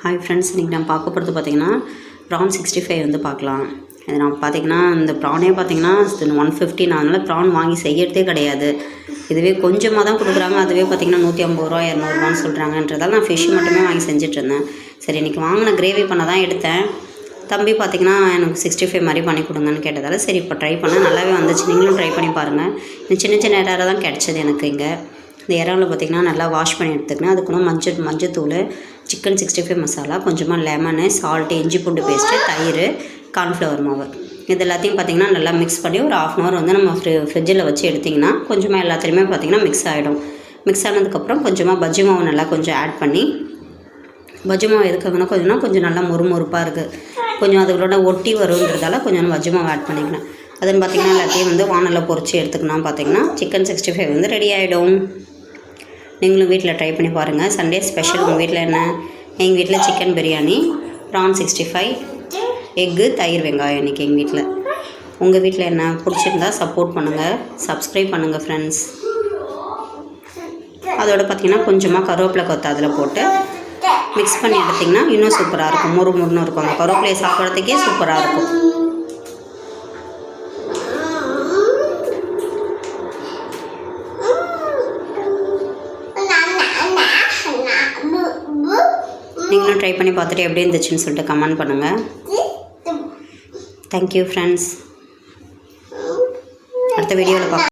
Hi friends, இன்றைக்கி நான் பார்க்க போகிறது பார்த்திங்கன்னா ப்ரான் 65 வந்து பார்க்கலாம். இது நான் பார்த்திங்கன்னா இந்த ப்ரானே பார்த்திங்கன்னா 150. நான் அதனால் ப்ரான் வாங்கி செய்யறதே கிடையாது. இதுவே கொஞ்சமாக தான் கொடுக்குறாங்க. அதுவே பார்த்திங்கன்னா 150 ரூபா 200 ரூபான்னு சொல்கிறாங்கன்றதால நான் ஃபிஷ் மட்டுமே வாங்கி செஞ்சிட்ருந்தேன். சரி, இன்றைக்கி வாங்கின கிரேவி பண்ண தான் எடுத்தேன். தம்பி பார்த்திங்கன்னா எனக்கு 65 மாதிரி பண்ணி கொடுங்கன்னு கேட்டதால் சரி இப்போ ட்ரை பண்ணேன். நல்லாவே வந்துச்சு. நீங்களும் ட்ரை பண்ணி பாருங்கள். இந்த சின்ன சின்ன இறால தான் கிடச்சிது எனக்கு. இங்கே இந்த இறாவில் பார்த்திங்கன்னா நல்லா வாஷ் பண்ணி எடுத்துக்கணும். அதுக்குள்ள மஞ்சத்தூள், சிக்கன் 65 மசாலா, கொஞ்சமாக லெமனு, சால்ட்டு, இஞ்சி பூண்டு பேஸ்ட்டு, தயிர், கார்ன்ஃப்ளவர் மாவு, இது எல்லாத்தையும் பார்த்திங்கன்னா நல்லா மிக்ஸ் பண்ணி ஒரு 1/2 hour வந்து நம்ம ஃப்ரிட்ஜில் வச்சு எடுத்திங்கன்னா கொஞ்சமாக எல்லாத்துலேயுமே பார்த்திங்கன்னா மிக்ஸ் ஆகிடும். மிக்ஸ் ஆனதுக்கப்புறம் கொஞ்சமாக பஜ்ஜி மாவு நல்லா கொஞ்சம் ஆட் பண்ணி, பஜ்ஜி மாவு எதுக்காகனா கொஞ்சம் நல்லா மொறுமொறுப்பாக இருக்குது, கொஞ்சம் அதுகளோட ஒட்டி வருன்றதால கொஞ்சம் பஜ்ஜி மாவு ஆட் பண்ணிக்கலாம். அதுன்னு பார்த்திங்கன்னா எல்லாத்தையும் வந்து வானலில் பொரிச்சு எடுத்துக்கணும். பார்த்திங்கன்னா சிக்கன் 65 வந்து ரெடி ஆகிடும். நீங்களும் வீட்டில் ட்ரை பண்ணி பாருங்கள். சண்டே ஸ்பெஷல் உங்கள் வீட்டில் என்ன? எங்கள் வீட்டில் சிக்கன் பிரியாணி, ப்ரான் 65, எக்கு, தயிர், வெங்காயம் இன்றைக்கி எங்கள் வீட்டில். உங்கள் வீட்டில் என்ன? பிடிச்சிருந்தா சப்போர்ட் பண்ணுங்கள், சப்ஸ்கிரைப் பண்ணுங்கள் ஃப்ரெண்ட்ஸ். அதோட பார்த்திங்கன்னா கொஞ்சமாக கருவேப்பிலை கொத்து அதில் போட்டு மிக்ஸ் பண்ணி எடுத்திங்கன்னா இன்னும் சூப்பராக இருக்கும். முறுமுறுன்னு இருக்கும். அந்த கருவேப்பிலையை சாப்பிட்றதுக்கே சூப்பராக இருக்கும். நீங்களும் ட்ரை பண்ணி பார்த்துட்டு எப்படி இருந்துச்சுன்னு சொல்லிட்டு கமெண்ட் பண்ணுங்கள். Thank you friends. அடுத்த வீடியோவில் பார்க்கலாம்.